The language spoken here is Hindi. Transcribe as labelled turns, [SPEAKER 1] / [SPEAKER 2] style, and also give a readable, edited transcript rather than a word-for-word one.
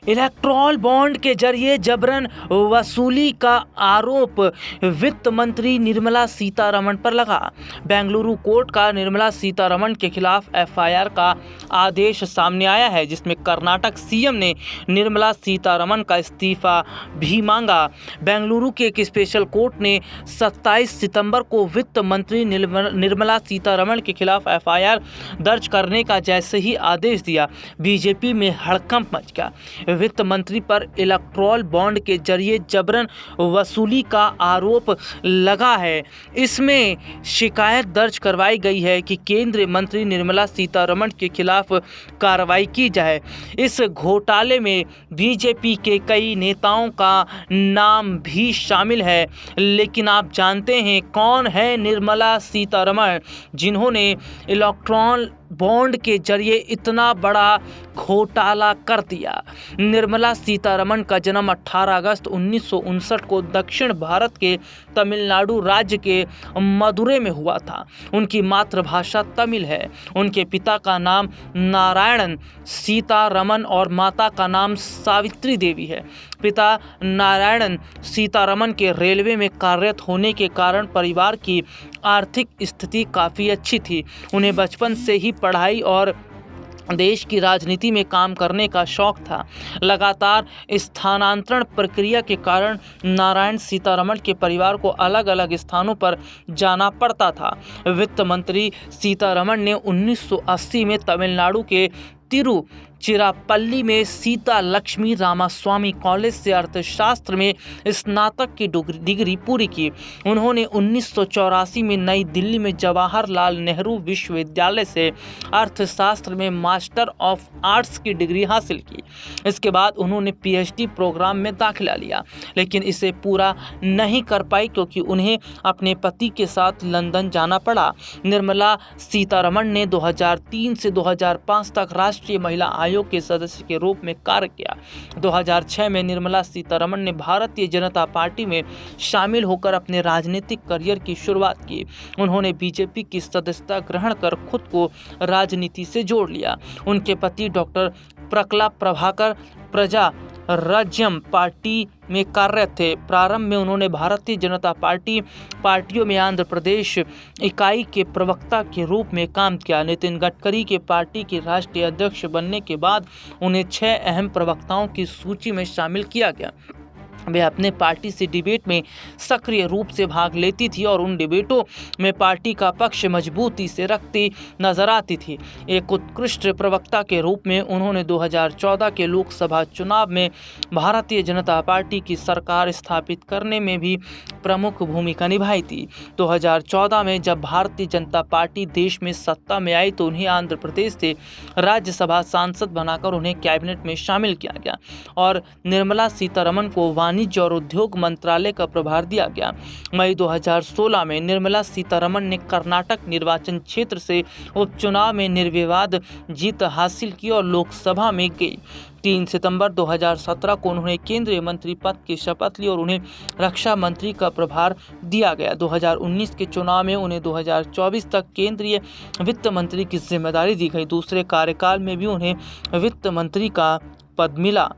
[SPEAKER 1] इलेक्ट्रॉल बॉन्ड के जरिए जबरन वसूली का आरोप वित्त मंत्री निर्मला सीतारमण पर लगा। बेंगलुरु कोर्ट का निर्मला सीतारमण के खिलाफ एफआईआर का आदेश सामने आया है, जिसमें कर्नाटक सीएम ने निर्मला सीतारमण का इस्तीफा भी मांगा। बेंगलुरु के एक स्पेशल कोर्ट ने 27 सितंबर को वित्त मंत्री निर्मला सीतारमण के खिलाफ एफआईआर दर्ज करने का जैसे ही आदेश दिया, बीजेपी में हड़कंप मच गया। वित्त मंत्री पर इलेक्ट्रॉल बॉन्ड के जरिए जबरन वसूली का आरोप लगा है। इसमें शिकायत दर्ज करवाई गई है कि केंद्रीय मंत्री निर्मला सीतारमण के खिलाफ कार्रवाई की जाए। इस घोटाले में बीजेपी के कई नेताओं का नाम भी शामिल है। लेकिन आप जानते हैं कौन है निर्मला सीतारमण, जिन्होंने इलेक्ट्रॉल बॉन्ड के जरिए इतना बड़ा घोटाला कर दिया। निर्मला सीतारमण का जन्म 18 अगस्त 1959 को दक्षिण भारत के तमिलनाडु राज्य के मदुरै में हुआ था। उनकी मातृभाषा तमिल है। उनके पिता का नाम नारायणन सीतारमण और माता का नाम सावित्री देवी है। पिता नारायणन सीतारमण के रेलवे में कार्यरत होने के कारण परिवार की आर्थिक स्थिति काफ़ी अच्छी थी। उन्हें बचपन से ही पढ़ाई और देश की राजनीति में काम करने का शौक था। लगातार स्थानांतरण प्रक्रिया के कारण नारायण सीतारमण के परिवार को अलग अलग स्थानों पर जाना पड़ता था। वित्त मंत्री सीतारमण ने 1980 में तमिलनाडु के तिरुचिरापल्ली में सीता लक्ष्मी रामास्वामी कॉलेज से अर्थशास्त्र में स्नातक की डिग्री पूरी की। उन्होंने 1984 में नई दिल्ली में जवाहरलाल नेहरू विश्वविद्यालय से अर्थशास्त्र में मास्टर ऑफ आर्ट्स की डिग्री हासिल की। इसके बाद उन्होंने पीएचडी प्रोग्राम में दाखिला लिया, लेकिन इसे पूरा नहीं कर पाई क्योंकि उन्हें अपने पति के साथ लंदन जाना पड़ा। निर्मला सीतारमण ने 2003 से 2005 तक राष्ट्रीय महिला आयोग के सदस्य के रूप में कार्य किया। 2006 में निर्मला सीतारमण ने भारतीय जनता पार्टी में शामिल होकर अपने राजनीतिक करियर की शुरुआत की। उन्होंने बीजेपी की सदस्यता ग्रहण कर खुद को राजनीति से जोड़ लिया। उनके पति डॉक्टर प्रकला प्रभाकर प्रजा राज्यम पार्टी में कार्यरत थे। प्रारंभ में उन्होंने भारतीय जनता पार्टियों में आंध्र प्रदेश इकाई के प्रवक्ता के रूप में काम किया। नितिन गडकरी के पार्टी के राष्ट्रीय अध्यक्ष बनने के बाद उन्हें 6 अहम प्रवक्ताओं की सूची में शामिल किया गया। वे अपने पार्टी से डिबेट में सक्रिय रूप से भाग लेती थी और उन डिबेटों में पार्टी का पक्ष मजबूती से रखती नजर आती थी। एक उत्कृष्ट प्रवक्ता के रूप में उन्होंने 2014 के लोकसभा चुनाव में भारतीय जनता पार्टी की सरकार स्थापित करने में भी प्रमुख भूमिका निभाई थी। 2014 में जब भारतीय जनता पार्टी देश में सत्ता में आई तो उन्हें आंध्र प्रदेश से राज्यसभा सांसद बनाकर उन्हें कैबिनेट में शामिल किया गया और निर्मला सीतारमण को वाणिज्य और उद्योग मंत्रालय का प्रभार दिया गया। मई 2016 में निर्मला सीतारमण ने कर्नाटक निर्वाचन क्षेत्र से उपचुनाव में निर्विवाद जीत हासिल की और लोकसभा में गई। 3 सितंबर 2017 को उन्होंने केंद्रीय मंत्री पद की शपथ ली और उन्हें रक्षा मंत्री का प्रभार दिया गया। 2019 के चुनाव में उन्हें 2024 तक केंद्रीय वित्त मंत्री की जिम्मेदारी दी गई। दूसरे कार्यकाल में भी उन्हें वित्त मंत्री का पद मिला।